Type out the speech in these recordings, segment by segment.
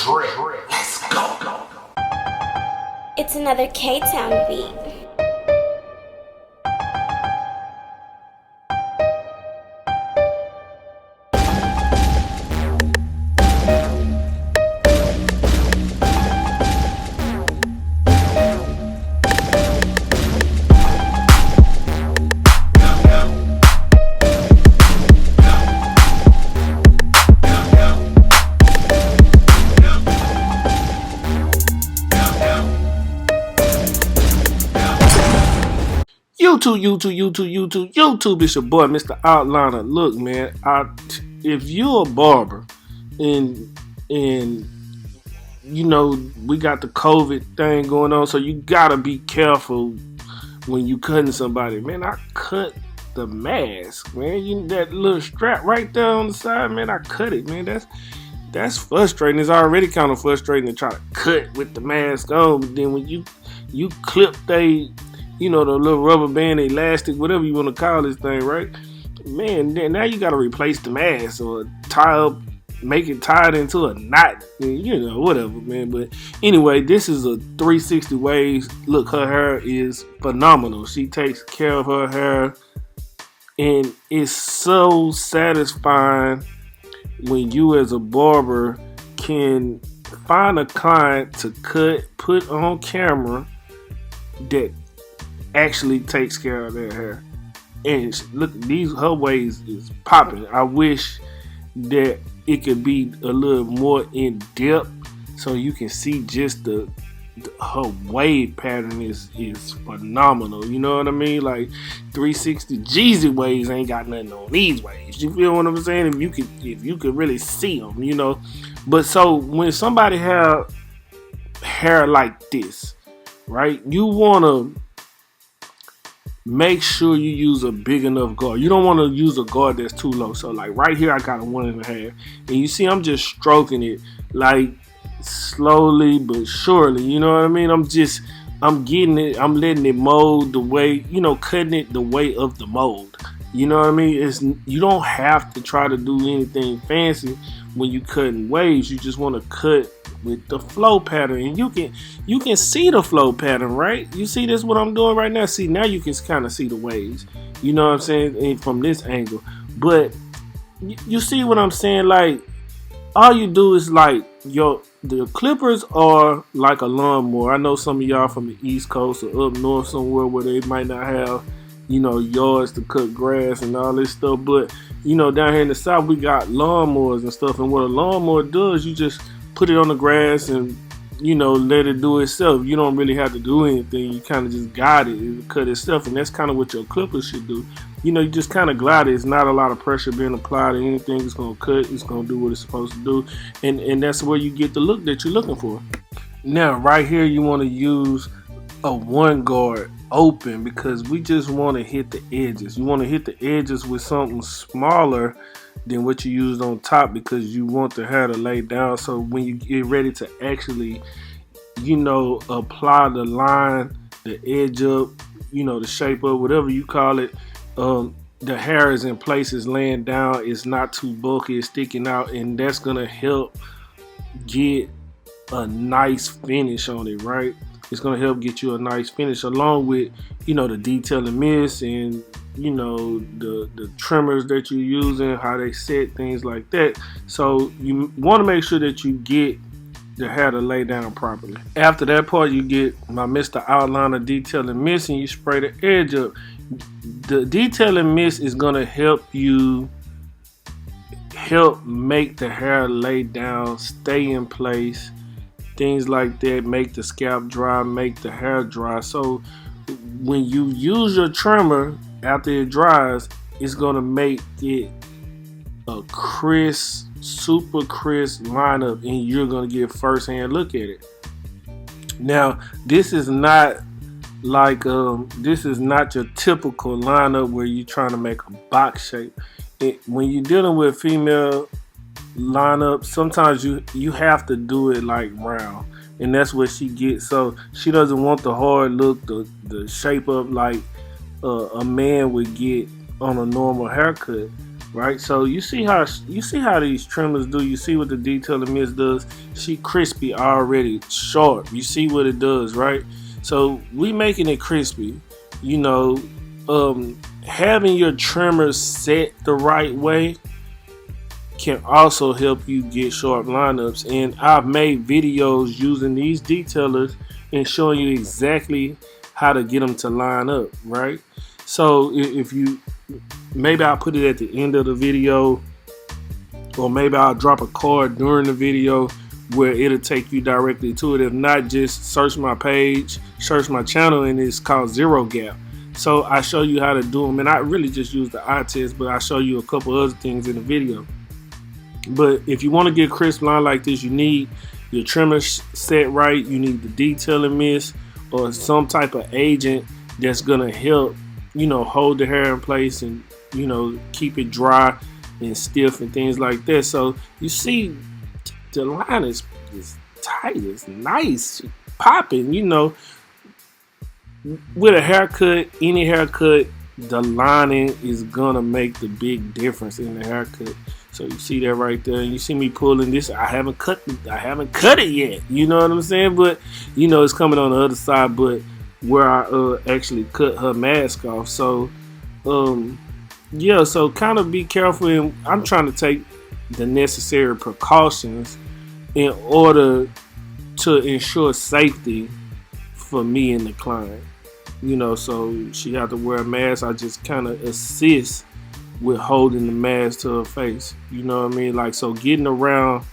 Let's go. It's another K-Town beat. YouTube, it's your boy, Mr. Outliner. Look, man, if you're a barber and you know we got the COVID thing going on, so you gotta be careful when you cutting somebody. Man, I cut the mask, man. That little strap right there on the side, man, I cut it, man. That's frustrating. It's already kind of frustrating to try to cut with the mask on, but then when you clip the little rubber band, elastic, whatever you want to call this thing, right? Man, then now you got to replace the mask or make it tied into a knot, whatever, man. But anyway, this is a 360 waves. Look, her hair is phenomenal. She takes care of her hair, and it's so satisfying when you as a barber can find a client to put on camera that actually takes care of their hair. And look, her waves is popping. I wish that it could be a little more in depth so you can see just her wave pattern is phenomenal. You know what I mean? Like 360 Jeezy waves ain't got nothing on these waves. You feel what I'm saying? If you could really see them, But so when somebody have hair like this, right? You wanna make sure you use a big enough guard. You don't want to use a guard that's too low. So like right here, I got a 1.5, and you see I'm just stroking it like slowly but surely. You know what I mean? I'm getting it. I'm letting it mold the way, cutting it the way of the mold. You know what I mean? You don't have to try to do anything fancy when you cutting waves. You just want to cut with the flow pattern, and you can see the flow pattern, right? You see this, what I'm doing right now? See, now you can kind of see the waves, you know what I'm saying, and from this angle. But you see what I'm saying? Like, all you do is like the clippers are like a lawnmower. I know some of y'all from the East Coast or up north somewhere where they might not have yards to cut grass and all this stuff, but down here in the South we got lawnmowers and stuff, and what a lawnmower does, you just put it on the grass and let it do itself. You don't really have to do anything. You kind of just guide it and cut itself, and that's kind of what your clippers should do. You just kind of glide it. It's not a lot of pressure being applied or anything. It's gonna cut. It's gonna do what it's supposed to do, and that's where you get the look that you're looking for. Now, right here, you want to use a one guard open because we just want to hit the edges. You want to hit the edges with something smaller than what you used on top, because you want the hair to lay down, so when you get ready to actually apply the line, the edge up, the shape up, whatever you call it, the hair is in place, it's laying down, it's not too bulky, it's sticking out, and that's gonna help get a nice finish on it, right? It's gonna help get you a nice finish, along with the detail and mist, and the trimmers that you're using, how they set, things like that. So you want to make sure that you get the hair to lay down properly. After that part, you get my Mr. Outliner detail and mist, and you spray the edge up. The detail and mist is gonna help make the hair lay down, stay in place, things like that, make the scalp dry, make the hair dry. So when you use your trimmer after it dries, it's gonna make it a crisp, super crisp lineup, and you're gonna get first hand look at it. Now, this is not your typical lineup where you're trying to make a box shape. When you're dealing with female lineup, sometimes you have to do it like round, and that's what she gets. So she doesn't want the hard look, the shape up like a man would get on a normal haircut. right? So you see how these trimmers do. You see what the detail and mist does. She crispy already, sharp. You see what it does, right? So we making it crispy. You know, having your trimmers set the right way can also help you get sharp lineups. And I've made videos using these detailers and showing you exactly how to get them to line up, right? So if you, maybe I'll put it at the end of the video, or maybe I'll drop a card during the video where it'll take you directly to it. If not, just search my page, search my channel, and it's called Zero Gap. So I show you how to do them, and I really just use the eye test, but I show you a couple other things in the video. But if you want to get a crisp line like this, you need your trimmer set right, you need the detailing mist or some type of agent that's gonna help, you know, hold the hair in place and, you know, keep it dry and stiff and things like that. So you see the line is tight, it's nice, popping, you know. With a haircut, any haircut, the lining is gonna make the big difference in the haircut. So you see that right there, and you see me pulling this. I haven't cut it yet. You know what I'm saying? But you know it's coming on the other side, but where I actually cut her mask off. So yeah, so kind of be careful, and I'm trying to take the necessary precautions in order to ensure safety for me and the client. You know, so she had to wear a mask. I just kind of assist with holding the mask to her face. You know what I mean? Like, so getting around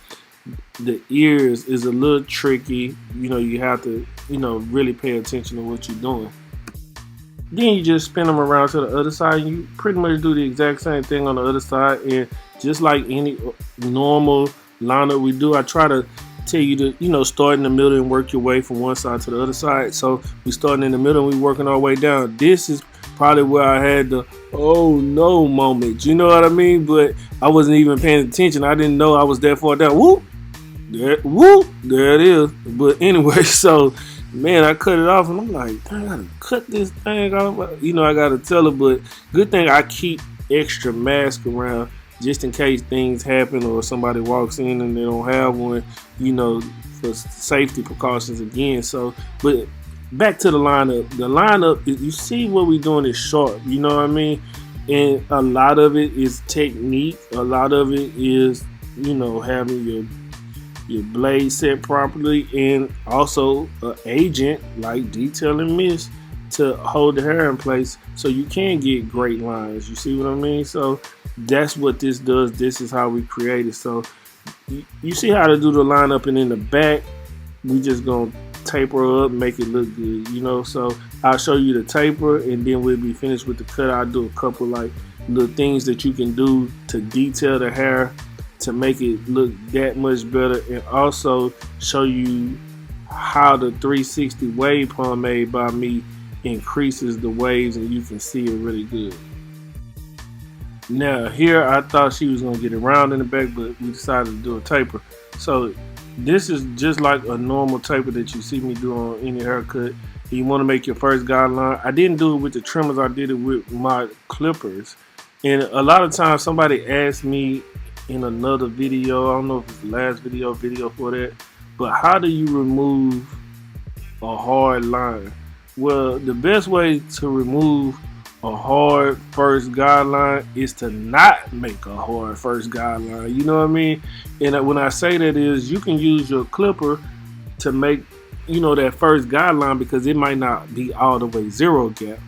the ears is a little tricky. You know, you have to, you know, really pay attention to what you're doing. Then you just spin them around to the other side. You pretty much do the exact same thing on the other side. And just like any normal liner we do, I try to tell you to, you know, start in the middle and work your way from one side to the other side. So we starting in the middle and we working our way down. This is probably where I had the oh no moment, you know what I mean? But I wasn't even paying attention. I didn't know I was that far down. Whoop, there it is. But anyway, so man, I cut it off and I'm like, dang, I gotta cut this thing off. You know, I gotta tell her, but good thing I keep extra mask around just in case things happen or somebody walks in and they don't have one, you know, for safety precautions again. So, but back to the lineup. The lineup, you see what we're doing is sharp, you know what I mean? And a lot of it is technique. A lot of it is, you know, having your blade set properly, and also an agent like detailing mist to hold the hair in place so you can get great lines. You see what I mean? So that's what this does. This is how we create it. So you see how to do the lineup, and in the back we just gonna taper her up, make it look good, you know. So I'll show you the taper and then we'll be finished with the cut. I'll do a couple like little things that you can do to detail the hair to make it look that much better, and also show you how the 360 wave pomade by me increases the waves and you can see it really good. Now here I thought she was gonna get it round in the back, but we decided to do a taper. So this is just like a normal taper that you see me do on any haircut. You want to make your first guideline. I didn't do it with the trimmers, I did it with my clippers. And a lot of times somebody asked me in another video, I don't know if it's the last video for that, but how do you remove a hard line? Well, the best way to remove a hard first guideline is to not make a hard first guideline, you know what I mean? And when I say that is, you can use your clipper to make, you know, that first guideline, because it might not be all the way zero gap,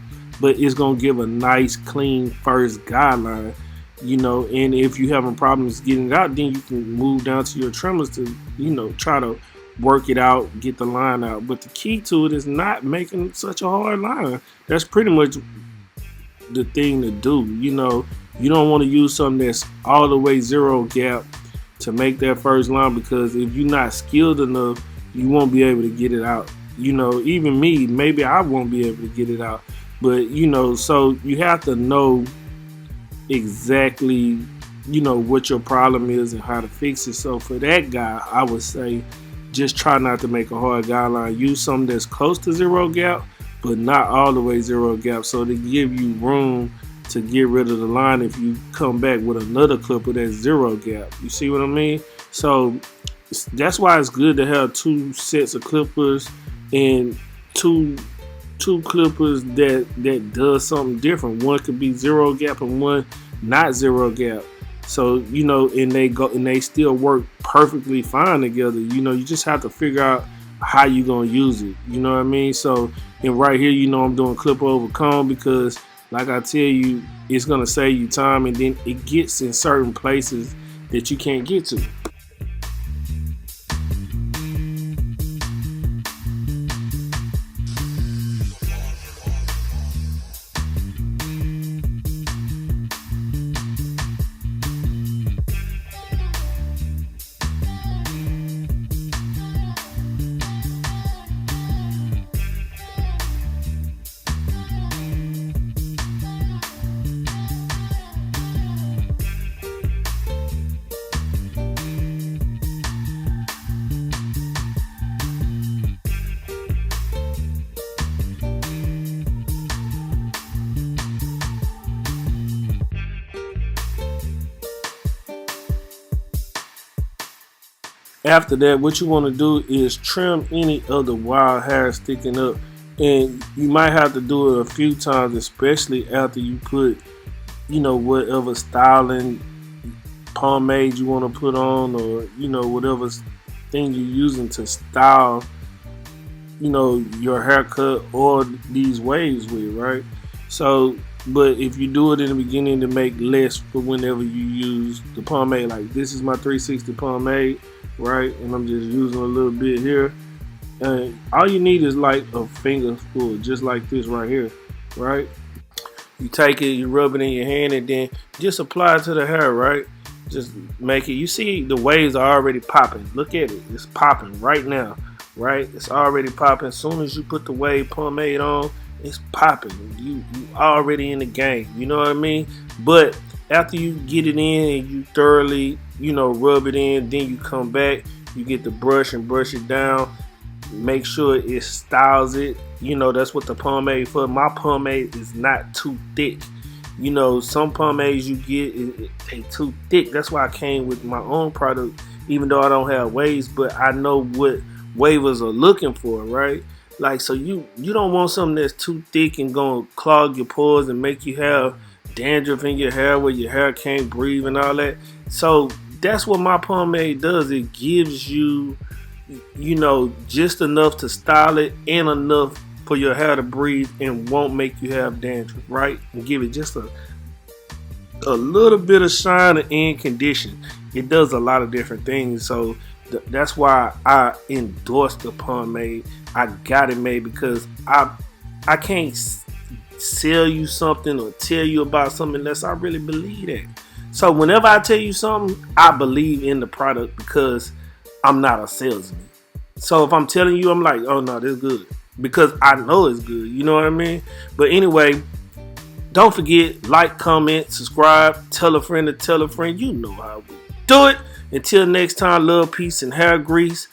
but it's gonna give a nice clean first guideline, you know. And if you're having problems getting it out, then you can move down to your trimmers to, you know, try to work it out, get the line out. But the key to it is not making such a hard line. That's pretty much the thing to do. You know, you don't want to use something that's all the way zero gap to make that first line, because if you're not skilled enough, you won't be able to get it out. You know, even me, maybe I won't be able to get it out. But, you know, so you have to know exactly, you know, what your problem is and how to fix it. So for that guy, I would say just try not to make a hard guideline. Use something that's close to zero gap, but not all the way zero gap, so to give you room to get rid of the line if you come back with another clipper that's 0 gap. You see what I mean? So that's why it's good to have 2 sets of clippers and two clippers that does something different. One could be 0 gap and one not 0 gap. So and they still work perfectly fine together. You just have to figure out how you gonna use it. You know what I mean? So, and right here, I'm doing clipper over comb because, like I tell you, it's gonna save you time, and then it gets in certain places that you can't get to. After that, what you want to do is trim any of the wild hair sticking up, and you might have to do it a few times, especially after you put whatever styling pomade you want to put on, or whatever thing you're using to style your haircut or these waves with, right? So, but if you do it in the beginning to make less for whenever you use the pomade, like this is my 360 pomade, right? And I'm just using a little bit here. And all you need is like a finger full, just like this right here, right? You take it, you rub it in your hand, and then just apply it to the hair, right? Just make it. You see the waves are already popping. Look at it. It's popping right now, right? It's already popping. As soon as you put the wave pomade on, it's popping. You already in the game. You know what I mean? But after you get it in and you thoroughly, rub it in, then you come back, you get the brush and brush it down. Make sure it styles it. That's what the pomade for. My pomade is not too thick. Some pomades you get, they too thick. That's why I came with my own product, even though I don't have waves, but I know what wavers are looking for, right? Like, so you don't want something that's too thick and gonna clog your pores and make you have dandruff in your hair where your hair can't breathe and all that. So that's what my pomade does. It gives you just enough to style it and enough for your hair to breathe and won't make you have dandruff, right? And give it just a little bit of shine and condition. It does a lot of different things. So that's why I endorse the pomade. I got it made because I can't sell you something or tell you about something unless I really believe that. So whenever I tell you something, I believe in the product because I'm not a salesman. So if I'm telling you, I'm like, oh no, this is good, because I know it's good. You know what I mean? But anyway, don't forget, like, comment, subscribe, tell a friend to tell a friend. You know how we do it. Until next time, love, peace, and hair grease.